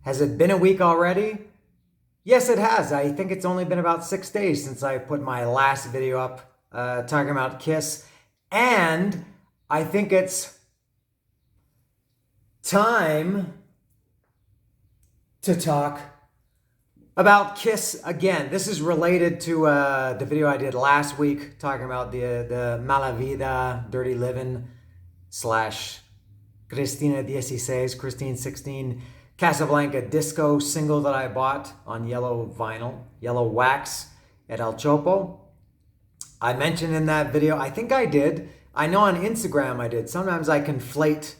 Has it been a week already? Yes, it has. I think it's only been about 6 days since I put my last video up talking about Kiss. And I think it's time to talk about Kiss again. This is related to the video I did last week talking about the Mala Vida, Dirty Living slash Cristina 16, Christine 16, Casablanca disco single that I bought on yellow vinyl, yellow wax at El Chopo. I mentioned in that video, I think I did. I know on Instagram I did. Sometimes I conflate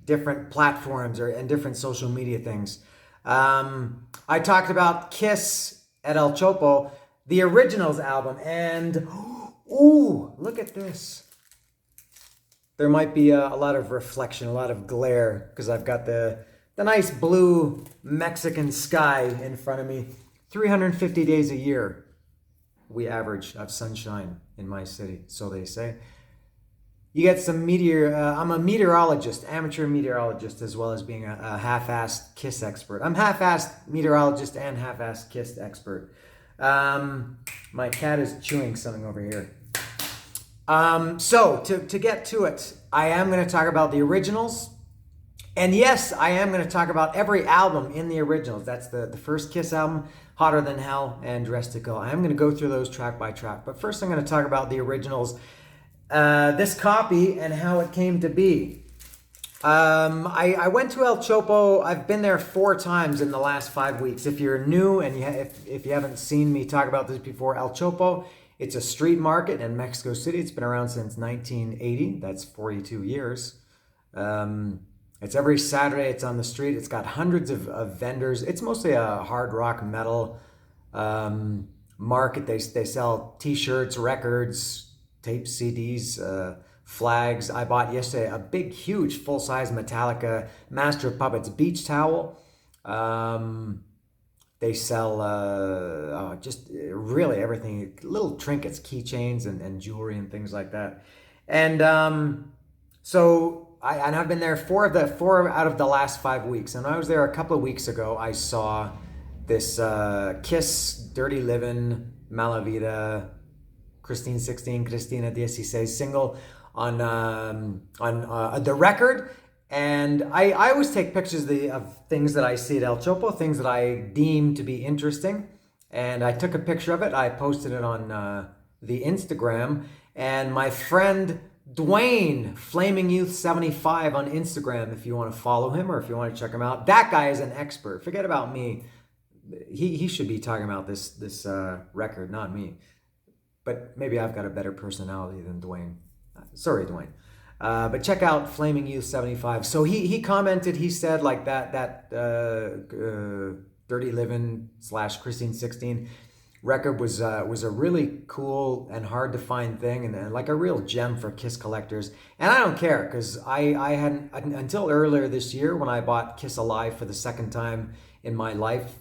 different platforms and different social media things. I talked about Kiss at El Chopo, the Originals album, and ooh, look at this. There might be a lot of reflection, a lot of glare, because I've got the nice blue Mexican sky in front of me. 350 days a year we average of sunshine in my city, so they say. You get some I'm a meteorologist, amateur meteorologist, as well as being a half-assed Kiss expert. I'm half-assed meteorologist and half-assed Kiss expert. My cat is chewing something over here. So to get to it, I am going to talk about the Originals. And yes, I am going to talk about every album in the Originals. That's the first Kiss album, Hotter Than Hell, and Dressed to Kill. I am going to go through those track by track. But first I'm going to talk about the Originals, this copy and how it came to be. I went to El Chopo. I've been there 4 times in the last 5 weeks. If you're new and if you haven't seen me talk about this before, El Chopo, it's a street market in Mexico City. It's been around since 1980. That's 42 years. It's every Saturday. It's on the street. It's got hundreds of vendors. It's mostly a hard rock metal market. They sell T-shirts, records, tapes, CDs, flags. I bought yesterday a big, huge, full-size Metallica Master of Puppets beach towel. They sell just really everything, little trinkets, keychains, and jewelry and things like that. And so I've been there 4 out of the last 5 weeks. And when I was there a couple of weeks ago, I saw this Kiss, Dirty Livin', Mala Vida, Christine 16, Cristina 16 single on the record. And I always take pictures of things that I see at El Chopo, things that I deem to be interesting. And I took a picture of it. I posted it on the Instagram. And my friend Dwayne, Flaming Youth 75 on Instagram, if you want to follow him or if you want to check him out. That guy is an expert. Forget about me. He should be talking about this record, not me. But maybe I've got a better personality than Dwayne. Sorry, Dwayne. But check out Flaming Youth 75. So he commented, he said like that Dirty Livin' / Christine 16 record was a really cool and hard to find thing and like a real gem for Kiss collectors. And I don't care because I hadn't, until earlier this year when I bought Kiss Alive for the second time in my life,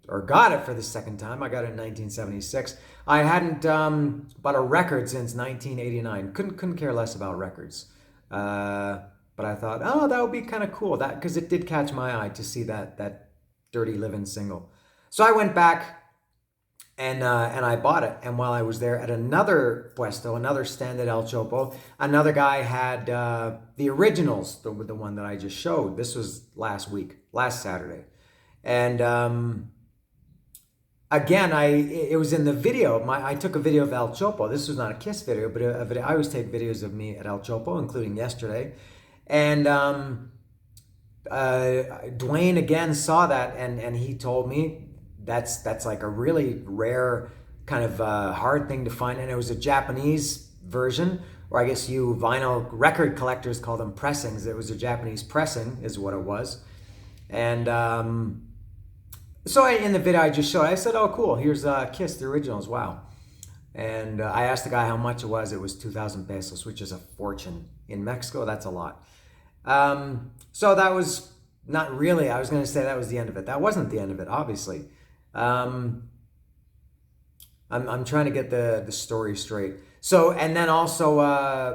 or got it for the second time. I got it in 1976. I hadn't bought a record since 1989. Couldn't care less about records. But I thought, oh, that would be kind of cool. That because it did catch my eye to see that Dirty Livin' single. So I went back and I bought it. And while I was there at another puesto, another stand at El Chopo, another guy had the Originals, the one that I just showed. This was last Saturday. And again, it was in the video. I took a video of El Chopo. This was not a Kiss video, but I always take videos of me at El Chopo, including yesterday. And Dwayne again saw that, and he told me that's like a really rare kind of hard thing to find. And it was a Japanese version, or I guess you vinyl record collectors call them pressings. It was a Japanese pressing is what it was. And so in the video I just showed, I said, oh, cool, here's Kiss, the Originals, wow. And I asked the guy how much it was. It was 2,000 pesos, which is a fortune. In Mexico, that's a lot. So that was not really, I was going to say that was the end of it. That wasn't the end of it, obviously. I'm trying to get the story straight. So, and then also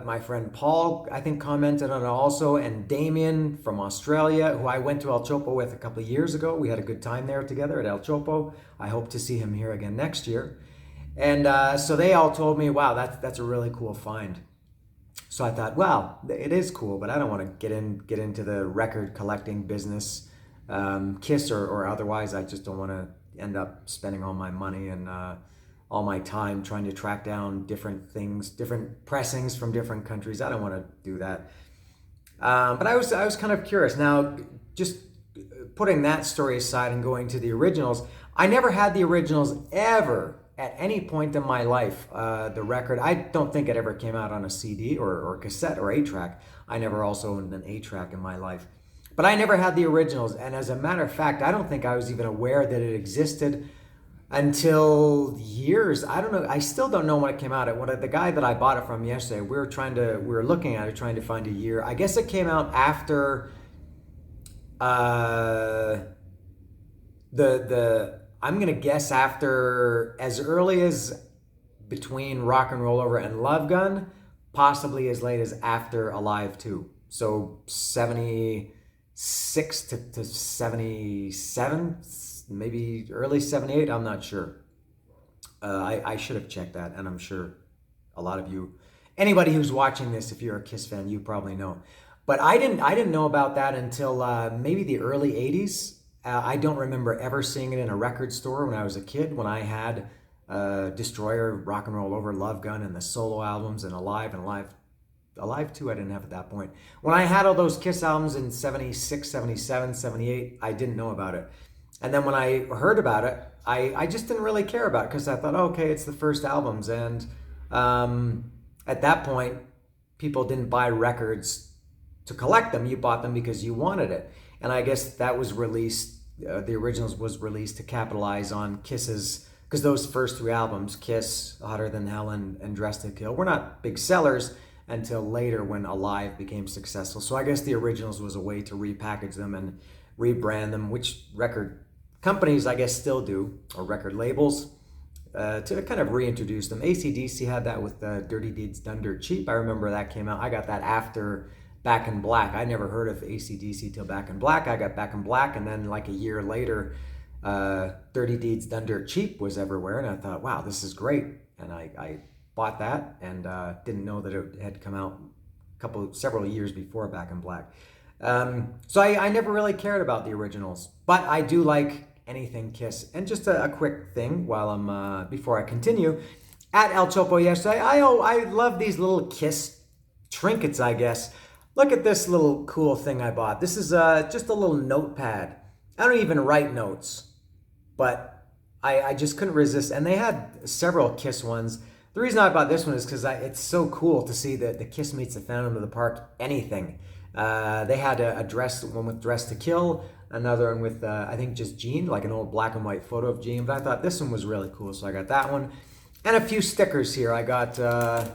my friend Paul, I think, commented on it also, and Damien from Australia, who I went to El Chopo with a couple of years ago. We had a good time there together at El Chopo. I hope to see him here again next year. And so they all told me, wow, that's a really cool find. So I thought, well, it is cool, but I don't want to get into the record collecting business, Kiss or otherwise. I just don't want to end up spending all my money and all my time trying to track down different things, different pressings from different countries. I don't want to do that. But I was kind of curious. Now, just putting that story aside and going to the originals, I never had the originals ever at any point in my life. The record, I don't think it ever came out on a CD or cassette or 8-track. I never also owned an 8-track in my life. But I never had the originals. And as a matter of fact, I don't think I was even aware that it existed until years. I don't know. I still don't know when it came out. The guy that I bought it from yesterday, we were looking at it, trying to find a year. I guess it came out after I'm gonna guess after, as early as between Rock and Roll Over and Love Gun, possibly as late as after Alive 2. So 76 to 77, maybe early 78, I'm not sure. I should have checked that, and I'm sure a lot of you, anybody who's watching this, if you're a Kiss fan, you probably know. But I didn't know about that until maybe the early 80s. I don't remember ever seeing it in a record store when I was a kid, when I had Destroyer, Rock and Roll Over, Love Gun, and the solo albums, and Alive 2 I didn't have at that point. When I had all those Kiss albums in 76, 77, 78, I didn't know about it. And then when I heard about it, I just didn't really care about it because I thought, oh, okay, it's the first albums. And at that point, people didn't buy records to collect them. You bought them because you wanted it. And I guess that was released, the originals was released to capitalize on Kiss's, because those first 3 albums, Kiss, Hotter Than Hell, and Dressed to Kill, were not big sellers until later when Alive became successful. So I guess the originals was a way to repackage them and rebrand them, which record companies, I guess, still do, or record labels, to kind of reintroduce them. AC/DC had that with Dirty Deeds Done Dirt Cheap. I remember that came out. I got that after Back in Black. I never heard of AC/DC till Back in Black. I got Back in Black, and then like a year later, Dirty Deeds Done Dirt Cheap was everywhere, and I thought, wow, this is great. And I bought that and didn't know that it had come out several years before Back in Black. So I never really cared about the originals, but I do like anything Kiss. And just a quick thing while before I continue, at El Chopo yesterday, I love these little Kiss trinkets, I guess. Look at this little cool thing I bought. This is just a little notepad. I don't even write notes, but I just couldn't resist. And they had several Kiss ones. The reason I bought this one is because it's so cool to see the Kiss Meets the Phantom of the Park anything. They had one with Dress to Kill, another one with, I think, just Gene, like an old black and white photo of Gene. But I thought this one was really cool, so I got that one. And a few stickers here. I got a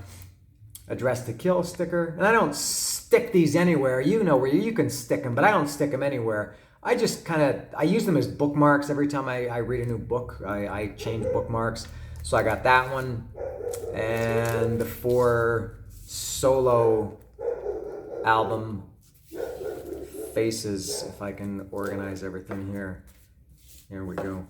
Dress to Kill sticker. And I don't stick these anywhere. You know where you can stick them, but I don't stick them anywhere. I just I use them as bookmarks. Every time I read a new book, I change bookmarks. So I got that one. And the 4 solo album faces, if I can organize everything here. Here we go.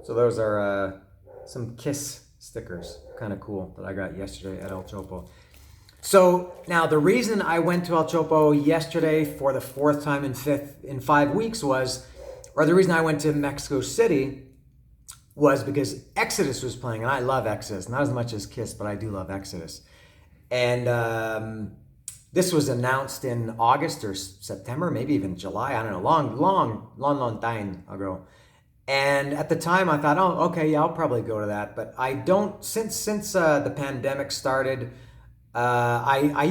So those are some Kiss stickers, kind of cool, that I got yesterday at El Chopo. So now the reason I went to El Chopo yesterday for the 4th time in 5 weeks the reason I went to Mexico City was because Exodus was playing, and I love Exodus, not as much as Kiss, but I do love Exodus. And this was announced in August or September, maybe even July, I don't know, long time ago. And at the time I thought, oh, okay, yeah, I'll probably go to that. But I don't, since the pandemic started, I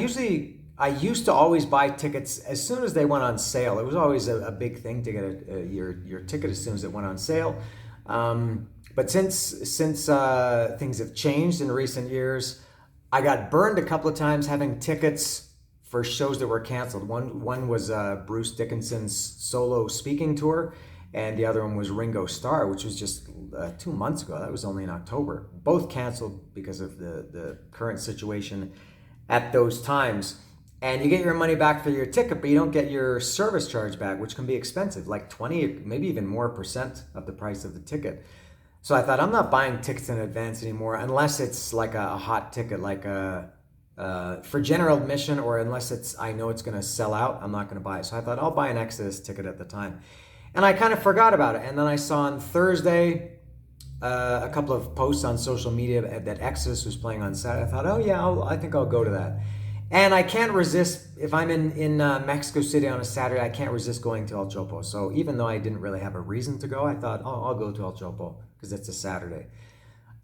used to always buy tickets as soon as they went on sale. It was always a big thing to get your ticket as soon as it went on sale. But since things have changed in recent years, I got burned a couple of times having tickets for shows that were canceled. One was Bruce Dickinson's solo speaking tour, and the other one was Ringo Starr, which was just 2 months ago. That was only in October. Both canceled because of the current situation at those times. And you get your money back for your ticket, but you don't get your service charge back, which can be expensive, like 20, maybe even more percent of the price of the ticket. So I thought, I'm not buying tickets in advance anymore, unless it's like a hot ticket, like for general admission, or unless I know it's going to sell out, I'm not going to buy it. So I thought, I'll buy an Exodus ticket at the time. And I kind of forgot about it. And then I saw on Thursday a couple of posts on social media that Exodus was playing on Saturday. I thought, oh yeah, I think I'll go to that. And I can't resist, if I'm in Mexico City on a Saturday, I can't resist going to El Chopo. So even though I didn't really have a reason to go, I thought, oh, I'll go to El Chopo because it's a Saturday.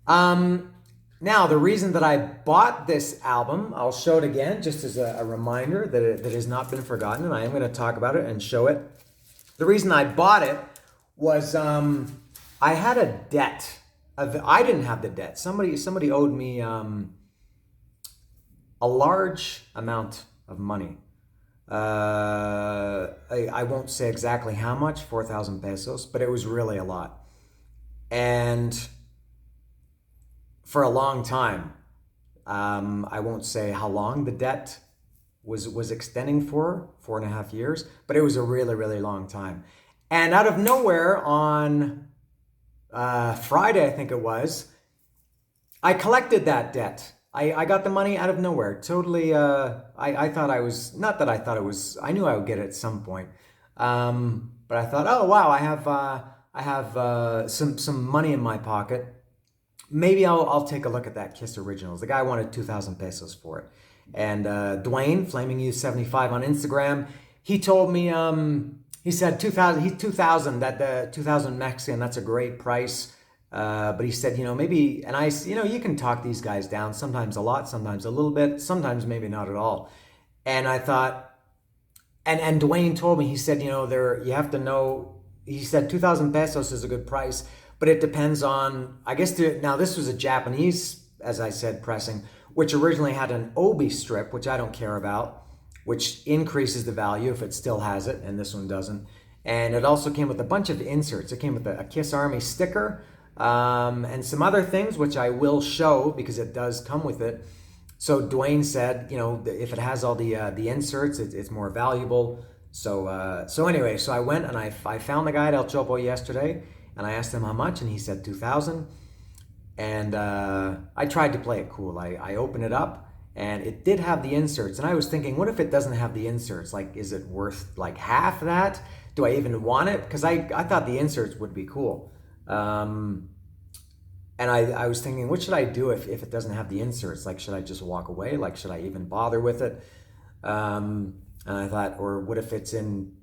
Now, the reason that I bought this album, I'll show it again just as a reminder that it has not been forgotten, and I am going to talk about it and show it. The reason I bought it was I had a debt. I didn't have the debt. Somebody owed me a large amount of money. I won't say exactly how much, 4,000 pesos, but it was really a lot. And for a long time, I won't say how long the debt was extending for, 4.5 years, but it was a really, really long time. And out of nowhere on Friday, I think it was, I collected that debt. I got the money out of nowhere. Totally, I thought I was, not that I thought it was, I knew I would get it at some point. But I thought, oh wow, I have some money in my pocket. Maybe I'll take a look at that Kiss Originals. The guy wanted 2,000 pesos for it. And Dwayne, Flaming You 75 on Instagram, he told me, he said 2,000, that the 2,000 Mexican, that's a great price. But he said, maybe, and you can talk these guys down, sometimes a lot, sometimes a little bit, sometimes maybe not at all. And I thought, and Dwayne told me, he said, you have to know, he said 2,000 pesos is a good price, but it depends on, I guess, now this was a Japanese, as I said, pressing, which originally had an obi strip, which I don't care about, which increases the value if it still has it, and this one doesn't. And it also came with a bunch of inserts. It came with a Kiss Army sticker, and some other things, which I will show because it does come with it. So Dwayne said, if it has all the inserts, it's more valuable. So anyway, so I went and I found the guy at El Chopo yesterday, and I asked him how much, and he said 2,000. And I tried to play it cool. I opened it up, and it did have the inserts. And I was thinking, what if it doesn't have the inserts? Like, is it worth like half that? Do I even want it? Because I thought the inserts would be cool. And I was thinking, what should I do if it doesn't have the inserts? Like, should I just walk away? Like, should I even bother with it? And I thought, or what if it's in,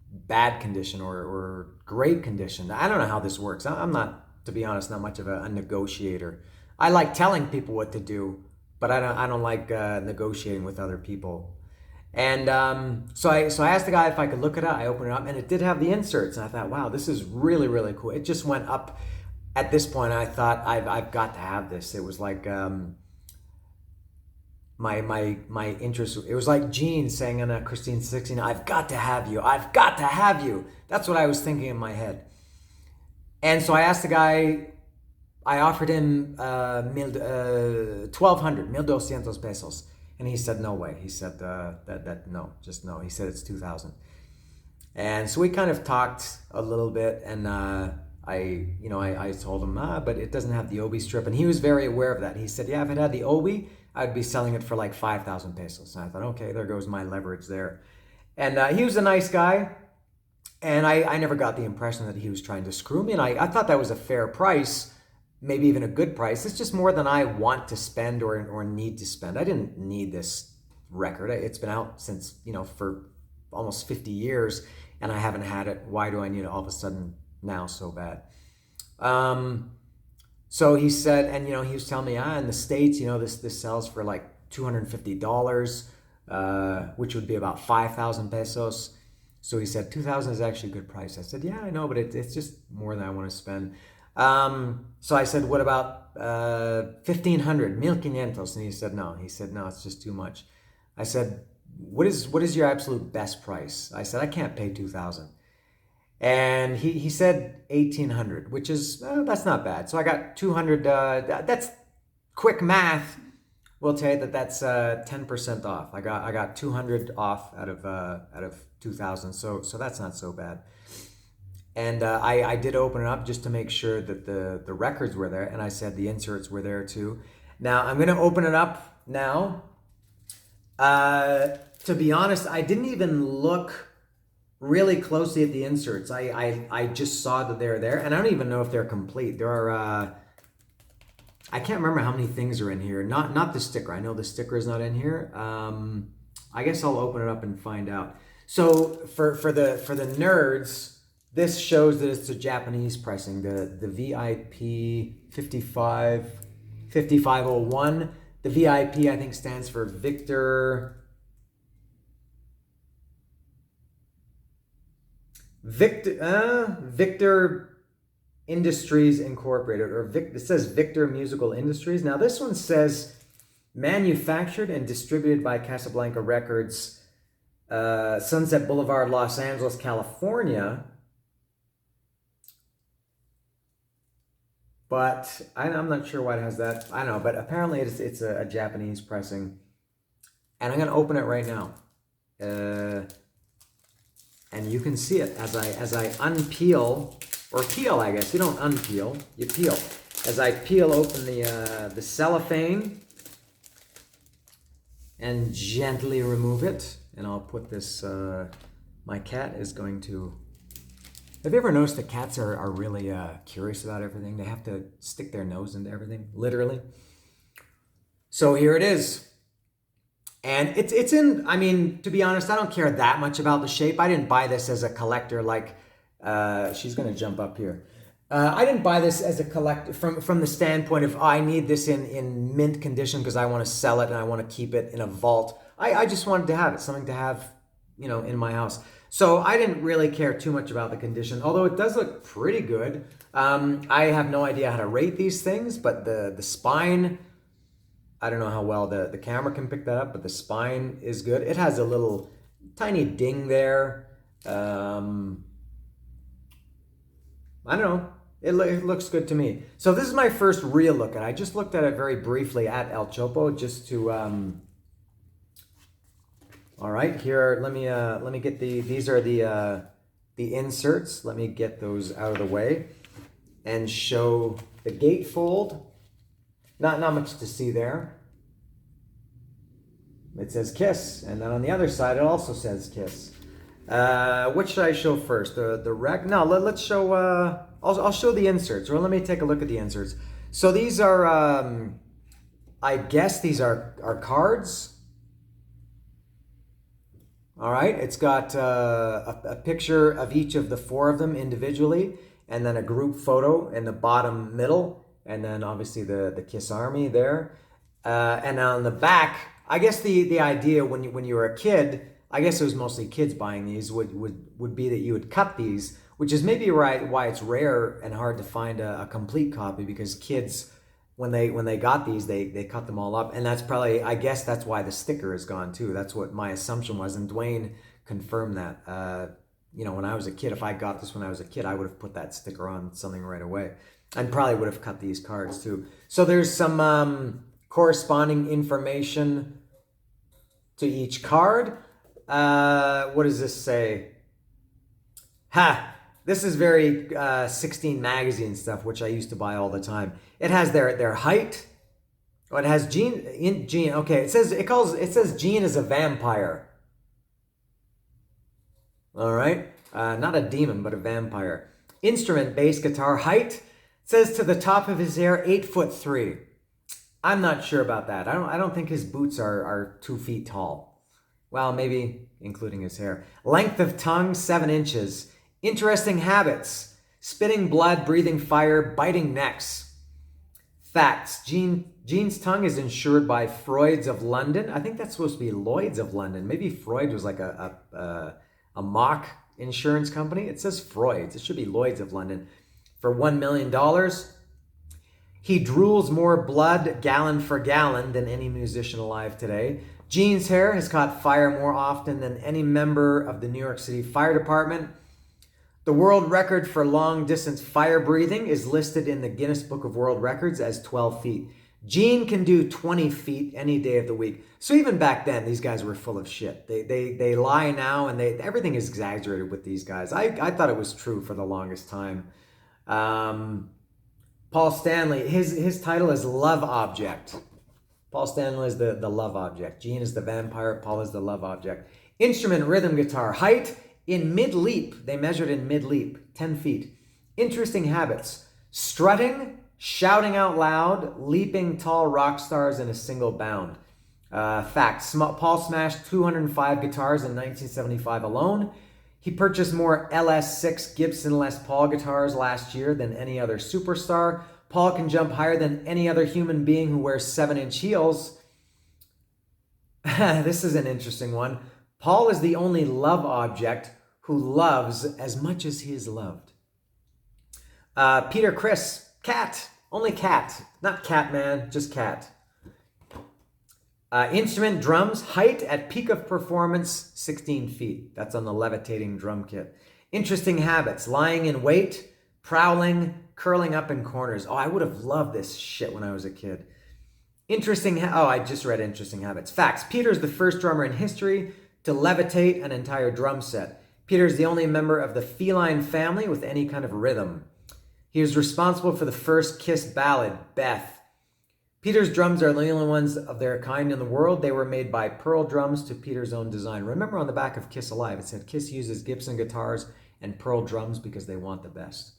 bad condition or great condition? I don't know how this works. I'm not, to be honest, not much of a negotiator. I like telling people what to do, but I don't like negotiating with other people. And so I asked the guy if I could look it up. I opened it up, and it did have the inserts. And I thought, wow, this is really, really cool. It just went up. At this point, I thought, I've got to have this. It was like my interest. It was like Gene saying in Christine 16, "I've got to have you. I've got to have you." That's what I was thinking in my head. And so I asked the guy. I offered him 1,200 pesos. And he said, no way. He said, no, just no. He said, it's 2,000. And so we kind of talked a little bit, and I told him, but it doesn't have the obi strip. And he was very aware of that. He said, yeah, if it had the obi, I'd be selling it for like 5,000 pesos. And I thought, okay, there goes my leverage there. And he was a nice guy. And I never got the impression that he was trying to screw me. And I thought that was a fair price. Maybe even a good price. It's just more than I want to spend or need to spend. I didn't need this record. It's been out since, for almost 50 years, and I haven't had it. Why do I need it all of a sudden now so bad? So he said, and he was telling me, in the States, this sells for like $250, which would be about 5,000 pesos. So he said 2,000 is actually a good price. I said, yeah, I know, but it's just more than I want to spend. So I said, what about 1,500, 1,500? And he said, no. He said, no, it's just too much. I said, what is your absolute best price? I said, I can't pay 2,000. And he said 1800, which is, that's not bad. So I got 200. That's quick math. Will tell you that that's 10% off. I got 200 off out of 2000. So that's not so bad. And I did open it up just to make sure that the records were there, and I said the inserts were there too. Now I'm going to open it up now. To be honest, I didn't even look really closely at the inserts. I just saw that they're there, and I don't even know if they're complete. There are I can't remember how many things are in here. Not the sticker. I know the sticker is not in here. I guess I'll open it up and find out. So for the nerds, this shows that it's the Japanese pricing, the VIP 5501. The VIP I think stands for Victor Industries Incorporated, or it says Victor Musical Industries. Now this one says manufactured and distributed by Casablanca Records, Sunset Boulevard, Los Angeles, California. But I'm not sure why it has that. I don't know, but apparently it's a Japanese pressing. And I'm going to open it right now. And you can see it as I unpeel, or peel, I guess. You don't unpeel, you peel. As I peel open the cellophane and gently remove it, and I'll put this, my cat is going to... Have you ever noticed that cats are really curious about everything? They have to stick their nose into everything, literally. So here it is. And it's in, I mean, to be honest, I don't care that much about the shape. I didn't buy this as a collector like, she's going to jump up here. I didn't buy this as a collector from the standpoint of, I need this in mint condition because I want to sell it and I want to keep it in a vault. I just wanted to have it, something to have, in my house. So I didn't really care too much about the condition, although it does look pretty good. I have no idea how to rate these things, but the spine, I don't know how well the camera can pick that up, but the spine is good. It has a little tiny ding there. I don't know. It looks good to me. So this is my first real look at it. I just looked at it very briefly at El Chopo just to... All right, here, let me get these are the inserts. Let me get those out of the way and show the gatefold. Not much to see there. It says Kiss, and then on the other side it also says Kiss. What should I show first? The rec? No, let's show. I'll show the inserts, or let me take a look at the inserts. So these are, I guess these are cards. All right, it's got a picture of each of the four of them individually, and then a group photo in the bottom middle, and then obviously the Kiss Army there. And on the back, I guess the idea when you were a kid, I guess it was mostly kids buying these, would be that you would cut these, which is maybe why it's rare and hard to find a complete copy, because kids, when they got these, they cut them all up. And that's probably, I guess that's why the sticker is gone too. That's what my assumption was. And Dwayne confirmed that. When I was a kid, if I got this when I was a kid, I would have put that sticker on something right away. And probably would have cut these cards too. So there's some corresponding information to each card. What does this say? This is very 16 magazine stuff, which I used to buy all the time. It has their height. Oh, it has Gene. Okay, it says Gene is a vampire. All right, not a demon, but a vampire. Instrument, bass guitar. Height, it says to the top of his hair, 8'3". I'm not sure about that. I don't think his boots are 2 feet tall. Well, maybe including his hair. Length of tongue, 7 inches. Interesting habits: spitting blood, breathing fire, biting necks. Facts: Gene's tongue is insured by Freud's of London. I think that's supposed to be Lloyd's of London. Maybe Freud was like a mock insurance company. It says Freud's. It should be Lloyd's of London. For $1 million. He drools more blood gallon for gallon than any musician alive today. Gene's hair has caught fire more often than any member of the New York City Fire Department. The world record for long distance fire breathing is listed in the Guinness Book of World Records as 12 feet. Gene can do 20 feet any day of the week. So even back then, these guys were full of shit. They lie now, and everything is exaggerated with these guys. I thought it was true for the longest time. Paul Stanley, his title is Love Object. Paul Stanley is the love object. Gene is the vampire. Paul is the love object. Instrument, rhythm guitar. Height in mid-leap. They measured in mid-leap, 10 feet. Interesting habits. Strutting, shouting out loud, leaping tall rock stars in a single bound. Facts. Paul smashed 205 guitars in 1975 alone. He purchased more LS6 Gibson Les Paul guitars last year than any other superstar. Paul can jump higher than any other human being who wears 7-inch heels. This is an interesting one. Paul is the only love object who loves as much as he is loved. Peter Criss, cat. Only cat. Not Catman, just cat. Instrument, drums. Height at peak of performance, 16 feet. That's on the levitating drum kit. Interesting habits. Lying in wait, prowling, curling up in corners. Oh, I would have loved this shit when I was a kid. I just read interesting habits. Facts. Peter's the first drummer in history to levitate an entire drum set. Peter's the only member of the feline family with any kind of rhythm. He was responsible for the first Kiss ballad, Beth. Peter's drums are the only ones of their kind in the world. They were made by Pearl drums to Peter's own design. Remember on the back of Kiss Alive, it said Kiss uses Gibson guitars and Pearl drums because they want the best.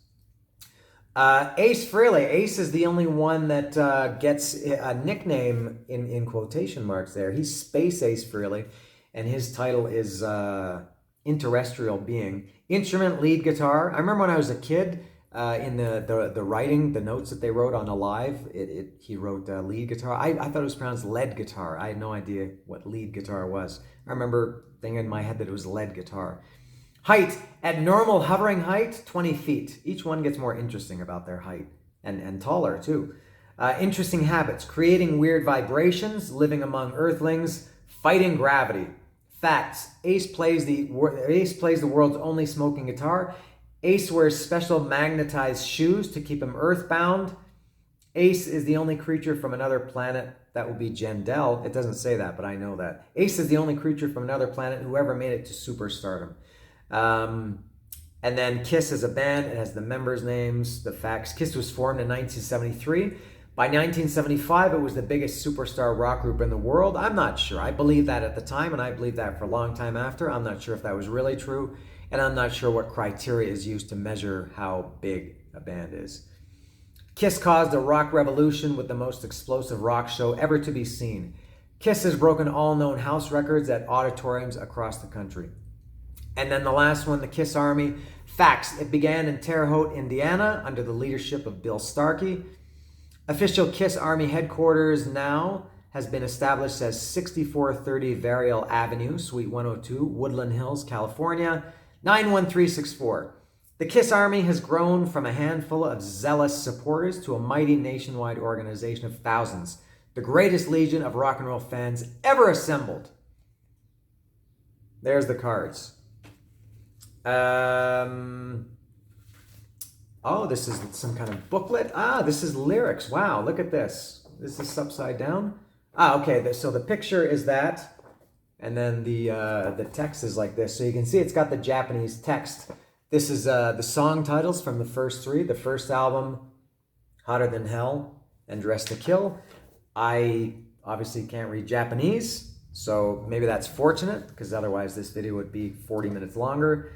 Ace Frehley. Ace is the only one that gets a nickname in quotation marks there. He's Space Ace Frehley, and his title is Interrestrial Being. Instrument, lead guitar. I remember when I was a kid, in the writing, the notes that they wrote on Alive, he wrote lead guitar. I thought it was pronounced lead guitar. I had no idea what lead guitar was. I remember thinking in my head that it was lead guitar. Height, at normal hovering height, 20 feet. Each one gets more interesting about their height, and taller too. Interesting habits, creating weird vibrations, living among earthlings, fighting gravity. Facts, Ace plays the world's only smoking guitar. Ace wears special magnetized shoes to keep him earthbound. Ace is the only creature from another planet. That would be Jendel. It doesn't say that, but I know that. Ace is the only creature from another planet who ever made it to superstardom. And then Kiss as a band, it has the members' names, the facts. Kiss was formed in 1973. By 1975, it was the biggest superstar rock group in the world. I'm not sure. I believed that at the time, and I believed that for a long time after. I'm not sure if that was really true. And I'm not sure what criteria is used to measure how big a band is. Kiss caused a rock revolution with the most explosive rock show ever to be seen. Kiss has broken all known house records at auditoriums across the country. And then the last one, the Kiss Army. Facts, it began in Terre Haute, Indiana, under the leadership of Bill Starkey. Official Kiss Army headquarters now has been established as 6430 Variel Avenue, Suite 102, Woodland Hills, California, 91364. The Kiss Army has grown from a handful of zealous supporters to a mighty nationwide organization of thousands, the greatest legion of rock and roll fans ever assembled. There's the cards. Oh, this is some kind of booklet. This is lyrics. Wow, look at this. This is upside down. Okay, so the picture is that. And then the text is like this. So you can see it's got the Japanese text. This is the song titles from the first three. The first album, Hotter Than Hell and Dress to Kill. I obviously can't read Japanese, so maybe that's fortunate, because otherwise this video would be 40 minutes longer.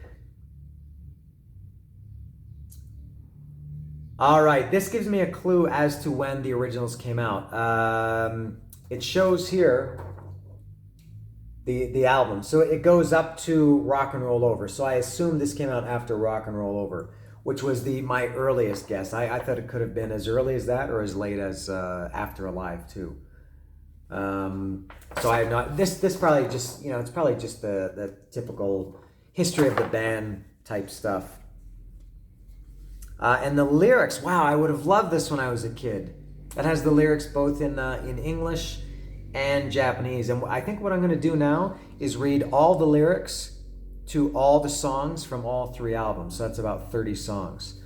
All right, this gives me a clue as to when the originals came out. It shows here the album. So it goes up to Rock and Roll Over. So I assume this came out after Rock and Roll Over, which was my earliest guess. I thought it could have been as early as that or as late as After Alive too. So I have not, this probably just, it's probably just the typical history of the band type stuff. And the lyrics, wow, I would have loved this when I was a kid. That has the lyrics both in English and Japanese. And I think what I'm going to do now is read all the lyrics to all the songs from all 3 albums. So that's about 30 songs.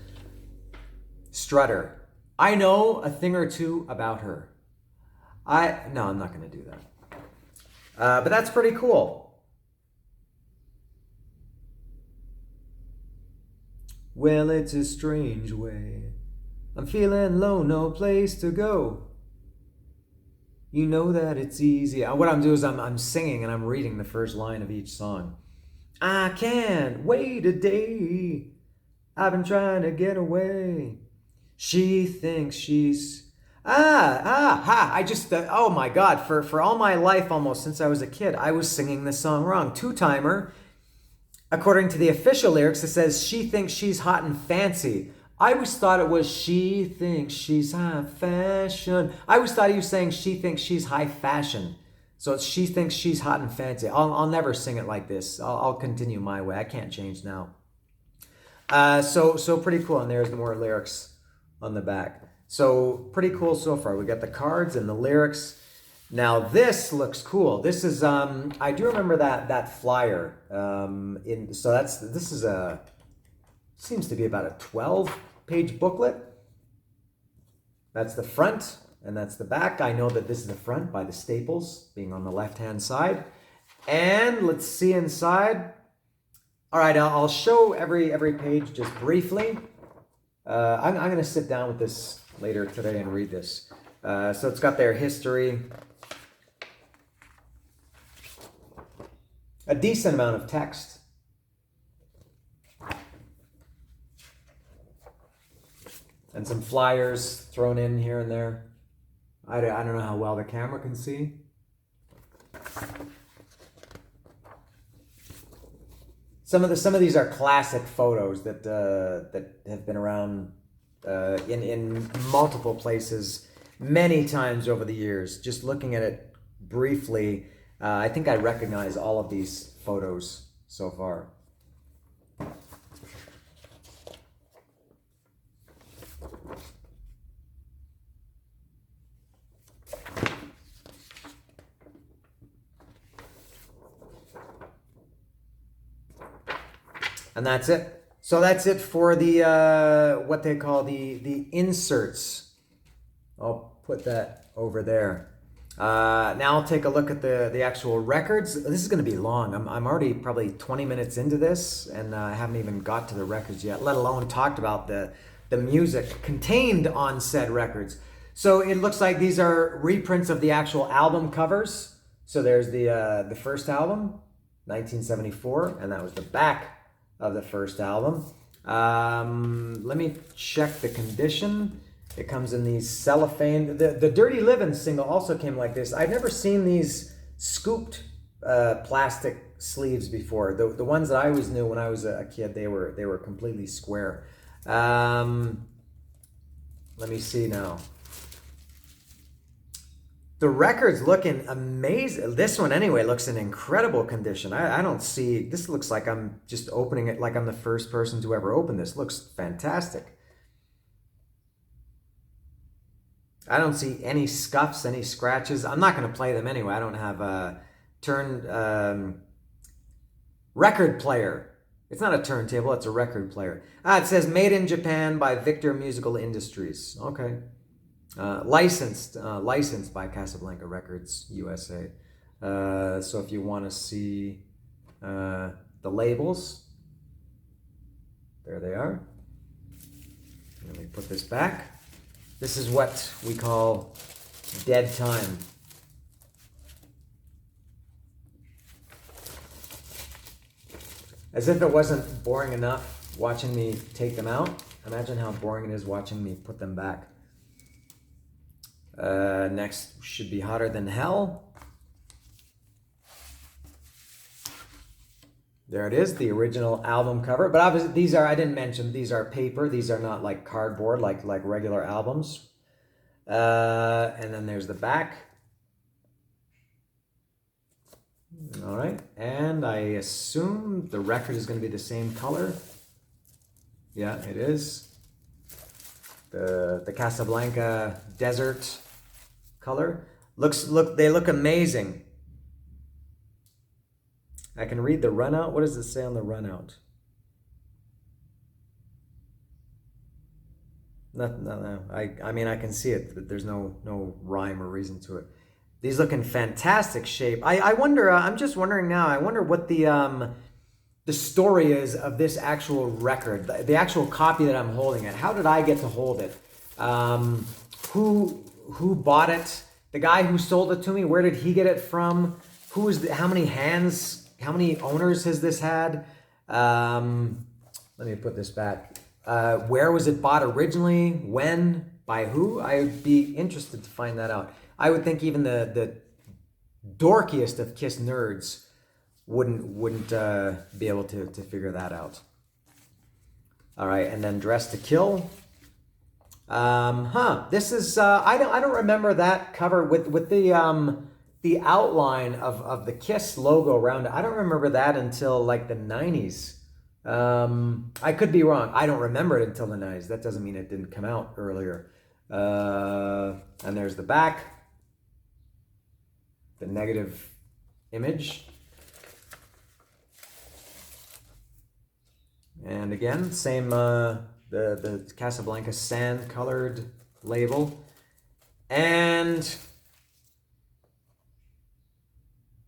Strutter. I know a thing or two about her. No, I'm not going to do that. But that's pretty cool. Well, it's a strange way. I'm feeling low, no place to go. You know that it's easy. What I'm doing is I'm singing and I'm reading the first line of each song. I can't wait a day. I've been trying to get away. She thinks she's I just oh my God, for all my life, almost since I was a kid, I was singing this song wrong. Two-timer. According to the official lyrics, it says she thinks she's hot and fancy. I always thought it was she thinks she's high fashion. I always thought he was saying she thinks she's high fashion. So it's she thinks she's hot and fancy. I'll never sing it like this. I'll continue my way. I can't change now. So pretty cool. And there's more lyrics on the back. So pretty cool so far. We got the cards and the lyrics. Now this looks cool. This is I do remember that flyer. This is seems to be about a 12-page booklet. That's the front and that's the back. I know that this is the front by the staples being on the left-hand side. And let's see inside. All right, I'll show every page just briefly. I'm going to sit down with this later today and read this. So it's got their history. A decent amount of text. And some flyers thrown in here and there. I don't know how well the camera can see. Some of these are classic photos that have been around in multiple places many times over the years. Just looking at it briefly, I think I recognize all of these photos so far. And that's it. So that's it for the what they call the inserts. I'll put that over there. Now I'll take a look at the actual records. This is going to be long. I'm already probably 20 minutes into this, and I haven't even got to the records yet, let alone talked about the music contained on said records. So it looks like these are reprints of the actual album covers. So there's the first album, 1974, and that was the back of the first album. Let me check the condition. It comes in these cellophane. The Dirty Livin' single also came like this. I've never seen these scooped plastic sleeves before. The ones that I always knew when I was a kid, they were completely square. Let me see now. The record's looking amazing. This one anyway looks in incredible condition. I don't see, this looks like I'm just opening it like I'm the first person to ever open this. Looks fantastic. I don't see any scuffs, any scratches. I'm not going to play them anyway. I don't have a record player. It's not a turntable, it's a record player. It says made in Japan by Victor Musical Industries. Okay. Licensed by Casablanca Records USA. So if you want to see the labels, there they are. Let me put this back. This is what we call dead time. As if it wasn't boring enough watching me take them out, imagine how boring it is watching me put them back. Next should be Hotter Than Hell. There it is, the original album cover. But obviously these are, I didn't mention, these are paper. These are not like cardboard like regular albums. And then there's the back. All right, and I assume the record is going to be the same color. Yeah, it is. The Casablanca desert color. They look amazing. I can read the run out. What does it say on the run out? No. I mean, I can see it, but there's no rhyme or reason to it. These look in fantastic shape. I wonder. I'm just wondering now. I wonder what the story is of this actual record, the actual copy that I'm holding it. How did I get to hold it? Who bought it? The guy who sold it to me. Where did he get it from? How many hands? How many owners has this had? Let me put this back. Where was it bought originally? When? By who? I would be interested to find that out. I would think even the dorkiest of Kiss nerds wouldn't be able to figure that out. All right, and then Dressed to Kill. This is I don't remember that cover with the outline of the Kiss logo around it. I don't remember that until like the 90s. I could be wrong. I don't remember it until the 90s. That doesn't mean it didn't come out earlier. And there's the back, the negative image. And again, same the Casablanca sand colored label. And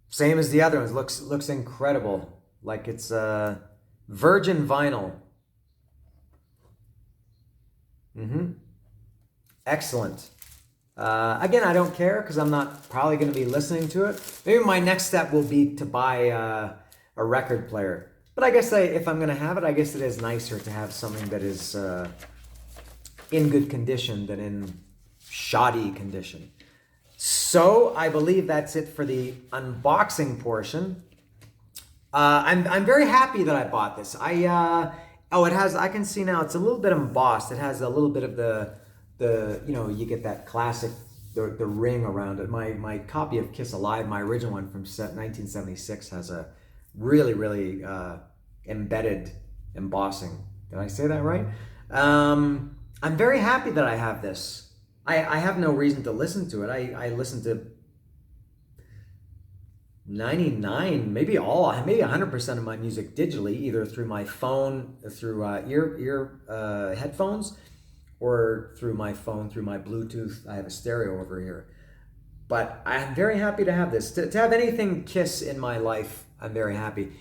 same as the other ones, looks incredible. Like it's virgin vinyl. Excellent. Again, I don't care because I'm not probably going to be listening to it. Maybe my next step will be to buy a record player. But I guess if I'm going to have it, I guess it is nicer to have something that is in good condition than in shoddy condition. So I believe that's it for the unboxing portion. I'm very happy that I bought this. It has, I can see now it's a little bit embossed. It has a little bit of the you get that classic, the ring around it. My copy of Kiss Alive, my original one from 1976, has a really embedded embossing. Did I say that right? I'm very happy that I have this. I have no reason to listen to it. I listen to 99, maybe 100% of my music digitally, either through my phone, through ear headphones, or through my phone, through my Bluetooth. I have a stereo over here. But I'm very happy to have this. To have anything Kiss in my life, I'm very happy.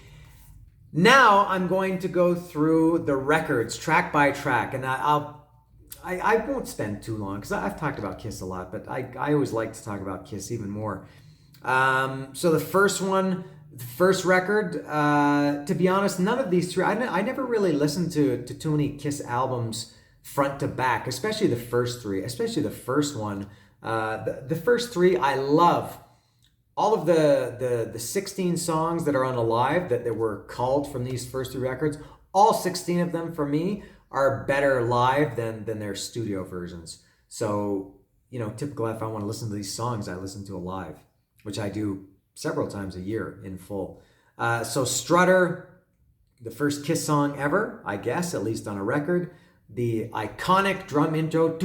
Now I'm going to go through the records track by track, and I won't spend too long because I've talked about Kiss a lot, but I always like to talk about Kiss even more. So the first record, to be honest, none of these three, I never really listened to too many Kiss albums front to back, especially the first three, especially the first one. The first three I love. All of the 16 songs that are on Alive that were culled from these first three records, all 16 of them for me are better live than their studio versions. So, typically if I want to listen to these songs, I listen to Alive, which I do several times a year in full. So Strutter, the first Kiss song ever, I guess, at least on a record. The iconic drum intro.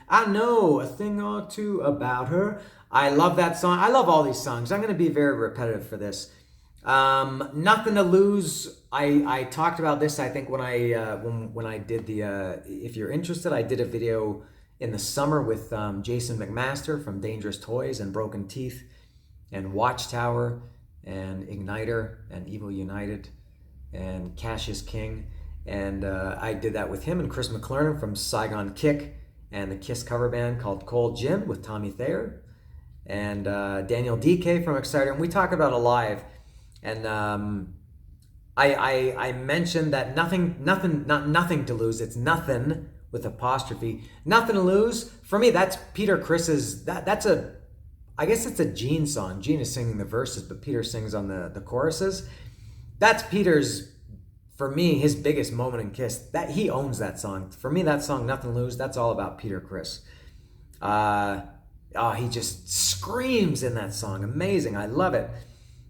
I know a thing or two about her. I love that song. I love all these songs. I'm going to be very repetitive for this. Nothing to Lose. I talked about this, I think, when I did the if you're interested, I did a video in the summer with Jason McMaster from Dangerous Toys and Broken Teeth and Watchtower and Igniter and Evil United and Cassius King. And I did that with him and Chris McClernand from Saigon Kick and the Kiss cover band called Cold Gin with Tommy Thayer and Daniel DK from Exciter. And we talk about Alive. And I mentioned that nothing to lose. It's nothing with apostrophe. Nothing to lose. For me, that's Peter Criss's. I guess it's a Gene song. Gene is singing the verses, but Peter sings on the choruses. That's Peter's, for me, his biggest moment in Kiss. That he owns that song. For me, that song, Nothing to Lose, that's all about Peter Criss. He just screams in that song. Amazing. I love it.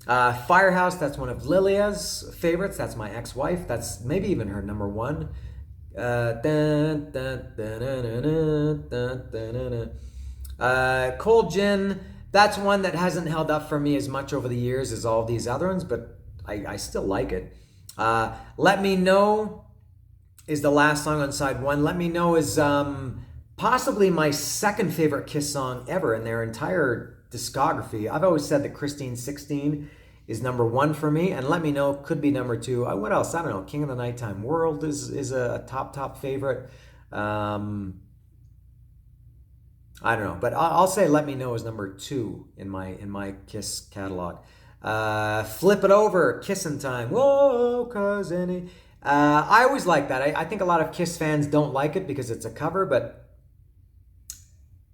Firehouse, that's one of Lilia's favorites. That's my ex-wife. That's maybe even her number one. Cold Gin. That's one that hasn't held up for me as much over the years as all these other ones, but I still like it. Let Me Know is the last song on side one. Let Me Know is possibly my second favorite Kiss song ever in their entire discography. I've always said that Christine 16 is number one for me, and Let Me Know could be number two. What else? I don't know. King of the Nighttime World is a top favorite. I don't know, but I'll say Let Me Know is number two in my Kiss catalog. Flip It Over, Kissin' Time. Whoa, cause any. I always like that. I think a lot of Kiss fans don't like it because it's a cover, but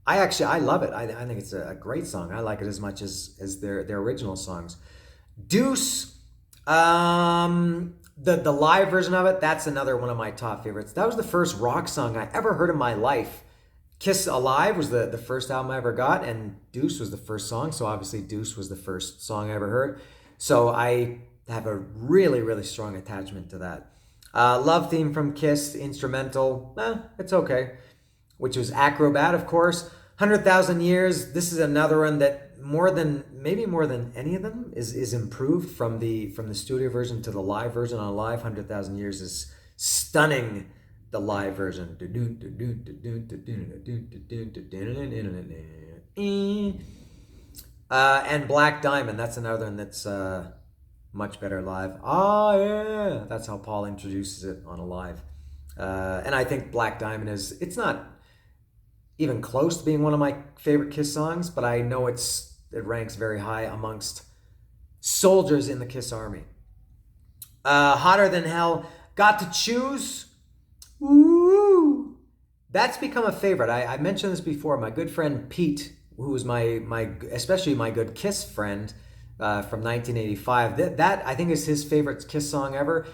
I love it. I think it's a great song. I like it as much as their original songs. Deuce, the live version of it, that's another one of my top favorites. That was the first rock song I ever heard in my life. Kiss Alive was the first album I ever got, and Deuce was the first song, so obviously Deuce was the first song I ever heard. So I have a really, really strong attachment to that. Love Theme from Kiss, instrumental, it's okay. Which was Acrobat, of course. 100,000 Years, this is another one that maybe more than any of them is improved from the studio version to the live version. On live, 100,000 Years is stunning. The live version. And Black Diamond, that's another one that's much better live. Oh yeah, that's how Paul introduces it on a live. And I think Black Diamond it's not even close to being one of my favorite Kiss songs, but I know it ranks very high amongst soldiers in the Kiss Army. Hotter Than Hell, Got to Choose. Ooh, that's become a favorite. I mentioned this before. My good friend Pete, who was especially my good Kiss friend from 1985, that I think is his favorite Kiss song ever,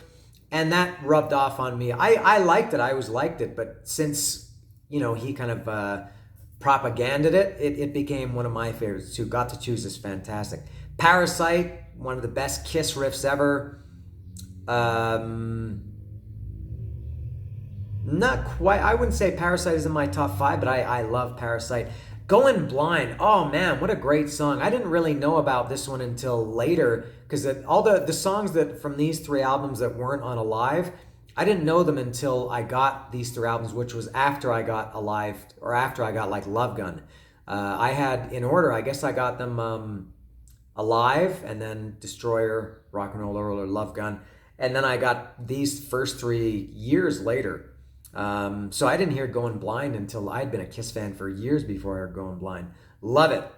and that rubbed off on me. I liked it. I always liked it, but since he kind of propaganded it became one of my favorites too. Got to Choose is fantastic. Parasite, one of the best Kiss riffs ever. Not quite. I wouldn't say Parasite is in my top five, but I love Parasite. Going Blind. Oh man, what a great song. I didn't really know about this one until later because all the songs that from these three albums that weren't on Alive, I didn't know them until I got these three albums, which was after I got Alive or after I got like Love Gun. I had in order, I guess I got them Alive and then Destroyer, Rock and Roll or Love Gun. And then I got these first 3 years later. So I didn't hear Going Blind until I'd been a Kiss fan for years before I heard Going Blind. Love it.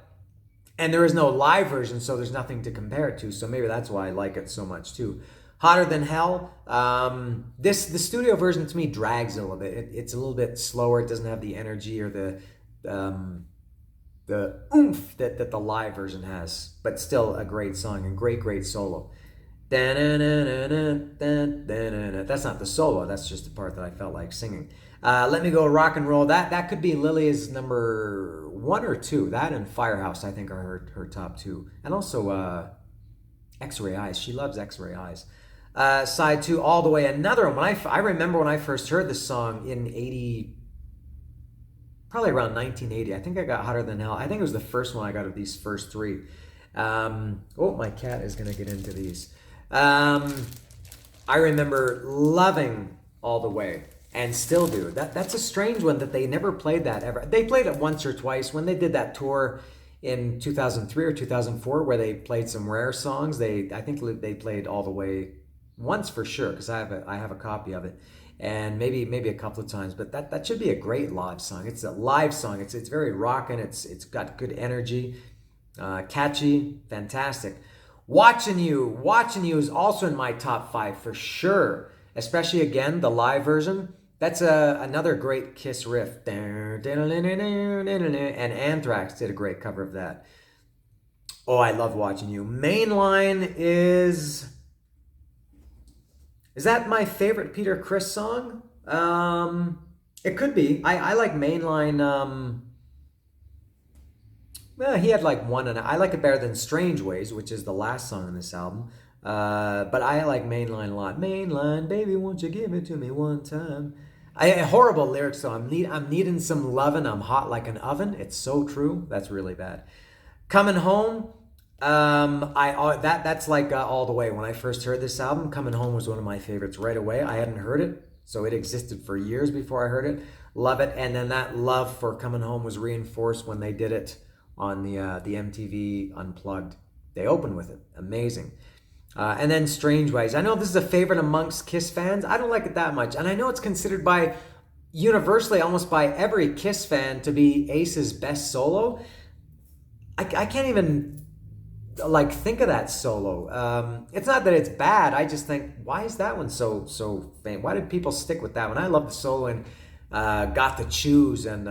And there is no live version, so there's nothing to compare it to. So maybe that's why I like it so much too. Hotter Than Hell. The studio version to me drags a little bit. It's a little bit slower. It doesn't have the energy or the oomph that the live version has. But still a great song and great solo. That's not the solo. That's just the part that I felt like singing. Let Me Go Rock and Roll. That could be Lily's number 1 or 2. That and Firehouse, I think, are her top 2. And also X-Ray Eyes. She loves X-Ray Eyes. Side 2, All the Way. Another one. I remember when I first heard this song in probably around 1980. I think I got Hotter Than Hell. I think it was the first one I got of these first 3. My cat is going to get into these. I remember loving All the Way and still do. That's a strange one that they never played that ever. They played it once or twice when they did that tour in 2003 or 2004 where they played some rare songs. I think they played All the Way once for sure because I have a copy of it, and maybe a couple of times. But that should be a great live song. It's a live song. It's very rockin'. It's got good energy, catchy, fantastic. Watching You is also in my top 5 for sure, especially again the live version. That's another great Kiss riff. And Anthrax did a great cover of that. Oh, I love Watching You. Mainline is that my favorite Peter Criss song? It could be. I like Mainline. Well, he had like one, and I like it better than Strange Ways, which is the last song on this album. But I like Mainline a lot. Mainline, baby, won't you give it to me one time? Horrible lyrics, though. I'm needing some lovin'. I'm hot like an oven. It's so true. That's really bad. Coming Home, that's like all the way. When I first heard this album, Coming Home was one of my favorites right away. I hadn't heard it, so it existed for years before I heard it. Love it, and then that love for Coming Home was reinforced when they did it on the MTV Unplugged. They opened with it, amazing. And then Strange Ways. I know this is a favorite amongst Kiss fans. I don't like it that much, and I know it's considered by universally, almost by every Kiss fan, to be Ace's best solo. I can't even like think of that solo. It's not that it's bad. I just think, why is that one so famous? Why did people stick with that one? I love the solo in Got to Choose and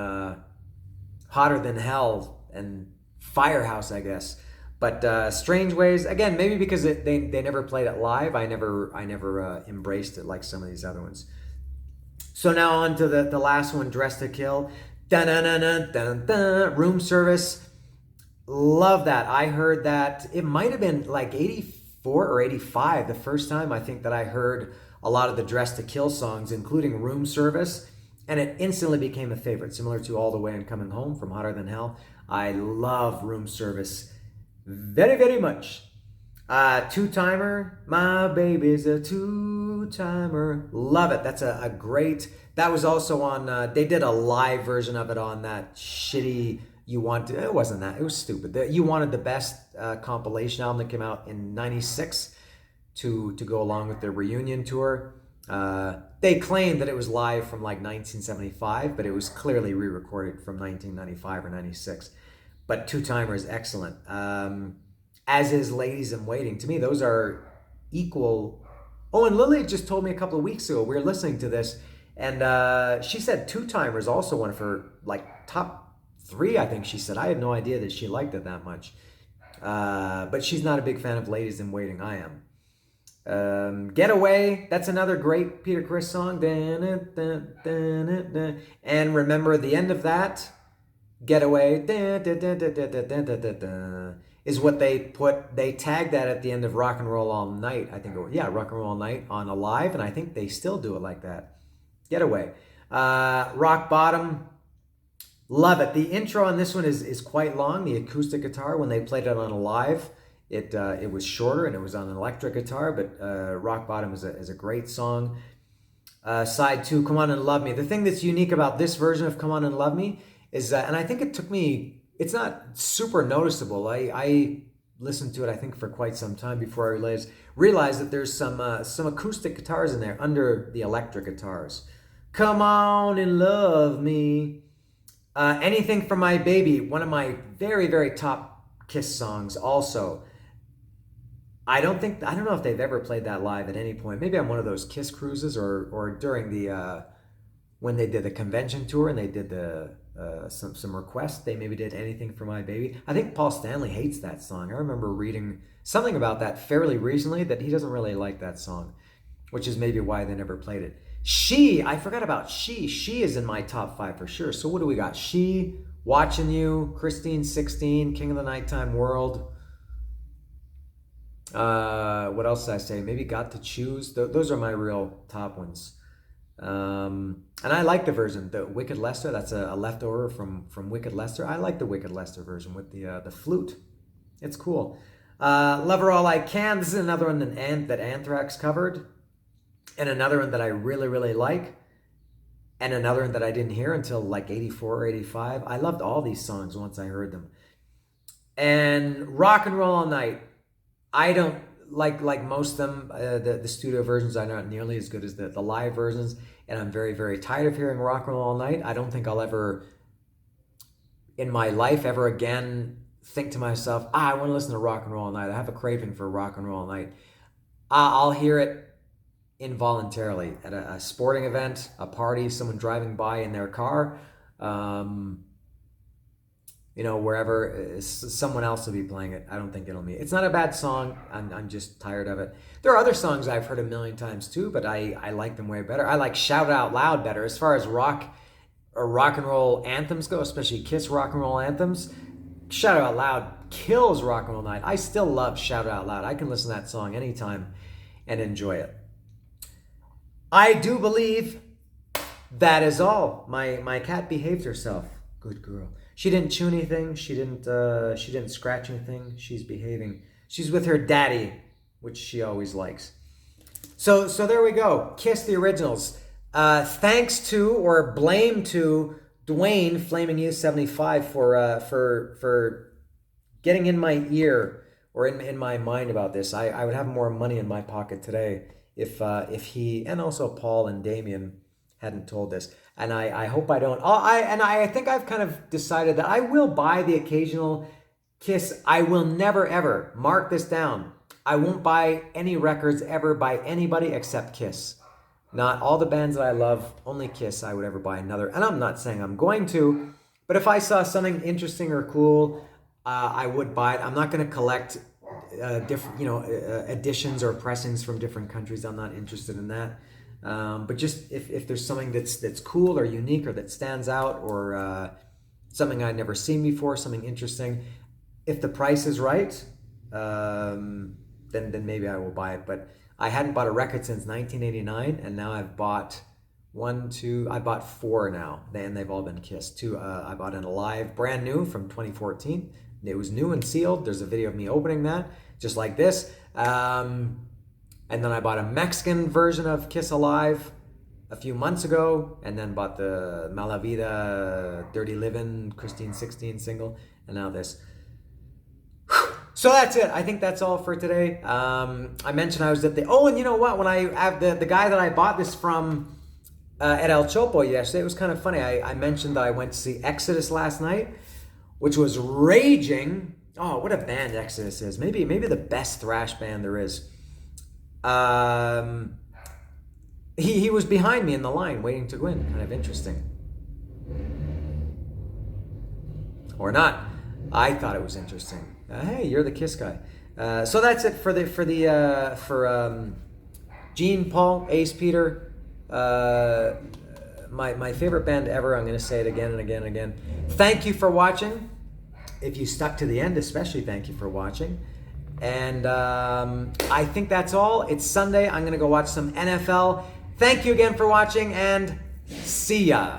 Hotter Than Hell and Firehouse, I guess. But Strange Ways, again, maybe because they never played it live. I never embraced it like some of these other ones. So now on to the last one, Dressed to Kill. Dun-dun-dun-dun-dun-dun. Room Service. Love that. I heard that. It might have been like 84 or 85 the first time I think that I heard a lot of the Dressed to Kill songs, including Room Service. And it instantly became a favorite, similar to All the Way and Coming Home from Hotter Than Hell. I love Room Service very, very much. Two-timer, my baby's a two-timer. Love it. That's a great, that was also on, they did a live version of it on that shitty it wasn't that, it was stupid. You Wanted the Best compilation album that came out in 96 to go along with their reunion tour. They claimed that it was live from like 1975, but it was clearly re-recorded from 1995 or 96. But Two-Timer is excellent. As is Ladies in Waiting. To me, those are equal. Oh, and Lily just told me a couple of weeks ago, we were listening to this, and she said Two-Timer is also one of her like top 3, I think she said. I had no idea that she liked it that much. But she's not a big fan of Ladies in Waiting. I am. Getaway, that's another great Peter Criss song. And remember the end of that, Getaway, is what they tagged that at the end of Rock and Roll All Night. I think, Rock and Roll All Night on Alive, and I think they still do it like that. Getaway. Rock Bottom, love it. The intro on this one is quite long. The acoustic guitar, when they played it on Alive, it was shorter and it was on an electric guitar, but Rock Bottom is a great song. Side 2, Come On and Love Me. The thing that's unique about this version of Come On and Love Me is that, and I think it took me, it's not super noticeable. I listened to it, I think, for quite some time before I realized that there's some acoustic guitars in there under the electric guitars. Come On and Love Me. Anything for My Baby, one of my very, very top Kiss songs also. I don't know if they've ever played that live at any point. Maybe on one of those Kiss cruises or during the when they did the convention tour and they did some requests. They maybe did Anything for My Baby. I think Paul Stanley hates that song. I remember reading something about that fairly recently, that he doesn't really like that song, which is maybe why they never played it. I forgot about She. She is in my top 5 for sure. So what do we got? She, Watching You, Christine 16, King of the Nighttime World. What else did I say? Maybe Got to Choose. Those are my real top ones. And I like the version, the Wicked Lester. That's a leftover from Wicked Lester. I like the Wicked Lester version with the flute. It's cool. Love Her All I Can. This is another one that Anthrax covered. And another one that I really, really like. And another one that I didn't hear until like 84 or 85. I loved all these songs once I heard them. And Rock and Roll All Night. I don't like most of them. The studio versions are not nearly as good as the live versions. And I'm very, very tired of hearing Rock and Roll All Night. I don't think I'll ever, in my life, ever again think to myself, I want to listen to Rock and Roll All Night. I have a craving for Rock and Roll All Night. I'll hear it involuntarily at a sporting event, a party, someone driving by in their car, wherever, someone else will be playing it. I don't think it'll be. It's not a bad song. I'm just tired of it. There are other songs I've heard a million times too, but I like them way better. I like Shout It Out Loud better. As far as rock and roll anthems go, especially Kiss rock and roll anthems, Shout It Out Loud kills Rock and Roll Night. I still love Shout It Out Loud. I can listen to that song anytime and enjoy it. I do believe that is all. My cat behaved herself. Good girl. She didn't chew anything. She didn't scratch anything. She's behaving. She's with her daddy, which she always likes. So there we go. Kiss the originals. Thanks to or blame to Dwayne Flaming U 75 for getting in my ear or in my mind about this. I would have more money in my pocket today if he and also Paul and Damien hadn't told this. And I hope I don't. I think I've kind of decided that I will buy the occasional Kiss. I will never ever, mark this down, I won't buy any records ever by anybody except Kiss. Not all the bands that I love, only Kiss I would ever buy another. And I'm not saying I'm going to, but if I saw something interesting or cool, I would buy it. I'm not going to collect different, editions or pressings from different countries. I'm not interested in that. But just if there's something that's cool or unique or that stands out or something I'd never seen before, something interesting, if the price is right, then maybe I will buy it. But I hadn't bought a record since 1989, and now I've bought I bought 4 now, and they've all been Kiss. 2, I bought an Alive, brand new from 2014. It was new and sealed. There's a video of me opening that, just like this. And then I bought a Mexican version of Kiss Alive a few months ago, and then bought the Mala Vida Dirty Livin' Christine 16 single, and now this. So that's it. I think that's all for today. I mentioned I was at and you know what? When I have the guy that I bought this from at El Chopo yesterday, it was kind of funny. I mentioned that I went to see Exodus last night, which was raging. Oh, what a band Exodus is. Maybe the best thrash band there is. He was behind me in the line waiting to go in. Kind of interesting. Or not. I thought it was interesting. Hey, you're the Kiss guy. So that's it for Gene, Paul, Ace, Peter. My favorite band ever. I'm going to say it again and again and again. Thank you for watching. If you stuck to the end, especially thank you for watching. And I think that's all. It's Sunday. I'm going to go watch some NFL. Thank you again for watching, and see ya.